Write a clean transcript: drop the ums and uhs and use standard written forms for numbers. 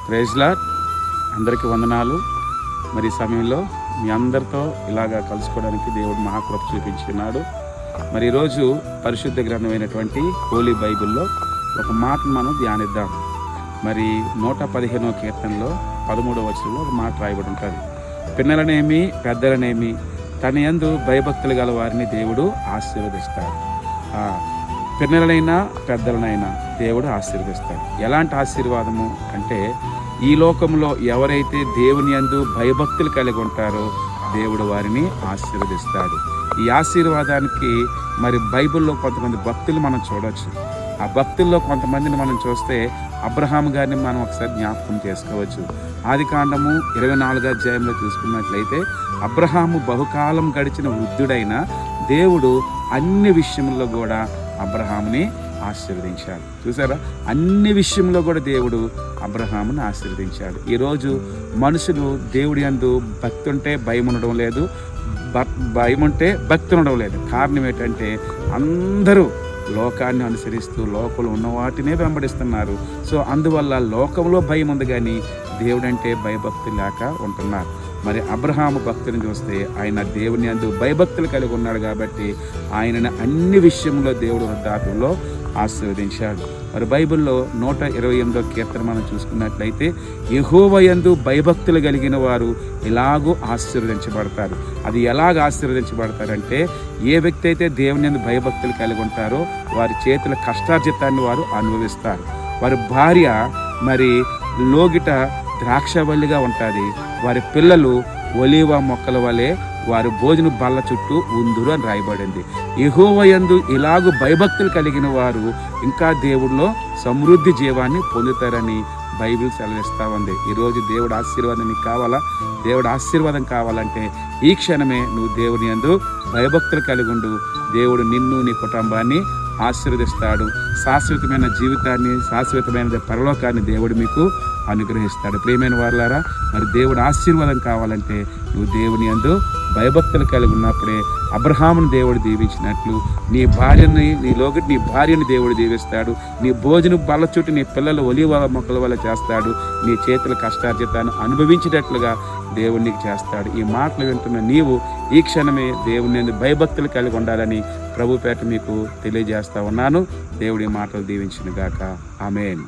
Praise lord. అందరికీ వందనాలు. మరి ఈ సమయంలో మీ అందరితో ఇలాగా కలుసుకోవడానికి దేవుడు మహాకృప చూపించున్నాడు. మరి ఈరోజు పరిశుద్ధ గ్రంథమైనటువంటి హోలీ బైబిల్లో ఒక మాటను మనం ధ్యానిద్దాం. మరి 115వ కీర్తనలో 13వ వచనంలో ఒక మాట రాయబడి ఉంటుంది. పిల్లలనేమి పెద్దలనేమి తన యందు భయభక్తులు గల వారిని దేవుడు ఆశీర్వదిస్తాడు. పిల్లలనైనా పెద్దలనైనా దేవుడు ఆశీర్వదిస్తాడు. ఎలాంటి ఆశీర్వాదము అంటే, ఈ లోకంలో ఎవరైతే దేవుని యందు భయభక్తులు కలిగి ఉంటారో దేవుడు వారిని ఆశీర్వదిస్తాడు. ఈ ఆశీర్వాదానికి మరి బైబిల్లో కొంతమంది భక్తులు మనం చూడవచ్చు. ఆ భక్తుల్లో కొంతమందిని మనం చూస్తే అబ్రహాం గారిని మనం ఒకసారి జ్ఞాపకం చేసుకోవచ్చు. ఆదికాండము 24వ అధ్యాయంలో చూసుకున్నట్లయితే అబ్రహాము బహుకాలం గడిచిన వృద్ధుడైన దేవుడు అన్ని విషయంలో కూడా అబ్రహాముని ఆశీర్వదించాడు. చూసారా, అన్ని విషయంలో కూడా దేవుడు అబ్రహాముని ఆశీర్వదించాడు. ఈరోజు మనుషులు దేవుడి యందు భక్తి ఉంటే భయం ఉండడం లేదు, భయం ఉంటే భక్తి ఉండడం లేదు. కారణం ఏంటంటే అందరూ లోకాన్ని అనుసరిస్తూ లోకంలో ఉన్న వాటినే వెంబడిస్తున్నారు. సో అందువల్ల లోకంలో భయం ఉంది, కానీ దేవుడంటే భయభక్తి లేక ఉంటున్నారు. మరి అబ్రహాము భక్తుని చూస్తే ఆయన దేవుని యందు భయభక్తులు కలిగి ఉన్నాడు కాబట్టి ఆయనను అన్ని విషయంలో దేవుడు వృద్ధాప్యంలో ఆశీర్వదించాడు. మరి బైబిల్లో 128వ కీర్తన మనం చూసుకున్నట్లయితే యెహోవా యందు భయభక్తులు కలిగిన వారు ఇలాగూ ఆశీర్వదించబడతారు. అది ఎలాగ ఆశీర్వదించబడతారంటే, ఏ వ్యక్తి అయితే దేవుని యందు భయభక్తులు కలిగి ఉంటారో వారి చేతుల కష్టార్జితాన్ని వారు అనుభవిస్తారు. వారి భార్య మరి లోగిట ద్రాక్షవల్లిగా ఉంటుంది, వారి పిల్లలు ఒలీవ మొక్కల వలె వారి భోజన బల్ల చుట్టూ ఉందురు అని రాయబడింది. యెహోవా యందు ఇలాగూ భయభక్తులు కలిగిన వారు ఇంకా దేవుడిలో సమృద్ధి జీవాన్ని పొందుతారని బైబిల్ సెలవిస్తూ ఉంది. ఈరోజు దేవుడు ఆశీర్వాదం నీకు కావాలా? దేవుడు ఆశీర్వాదం కావాలంటే ఈ క్షణమే నువ్వు దేవుని యందు భయభక్తులు కలిగి ఉండు. దేవుడు నిన్ను నీ కుటుంబాన్ని ఆశీర్వదిస్తాడు. శాశ్వతమైన జీవితాన్ని, శాశ్వతమైన పరలోకాన్ని దేవుడు మీకు అనుగ్రహిస్తాడు. ప్రియమైన వారలారా, మరి దేవుడు ఆశీర్వాదం కావాలంటే నువ్వు దేవుని యందు భయభక్తులు కలిగి ఉన్నప్పుడే అబ్రహామును దేవుడు దీవించినట్లు నీ భార్యని దేవుడు దీవిస్తాడు. నీ భోజన బల్ల చుట్టూ నీ పిల్లలు ఒలీవ మొక్కల వల్ల చేస్తాడు. నీ చేతుల కష్టార్జితాన్ని అనుభవించేటట్లుగా దేవుడు నీకు చేస్తాడు. ఈ మాటలు వింటున్న నీవు ఈ క్షణమే దేవుని యందు భయభక్తులు కలిగి ఉండాలని ప్రభుపేట మీకు తెలియజేస్తా ఉన్నాను. దేవుడి మాటలు దీవించును గాక. ఆమేన్.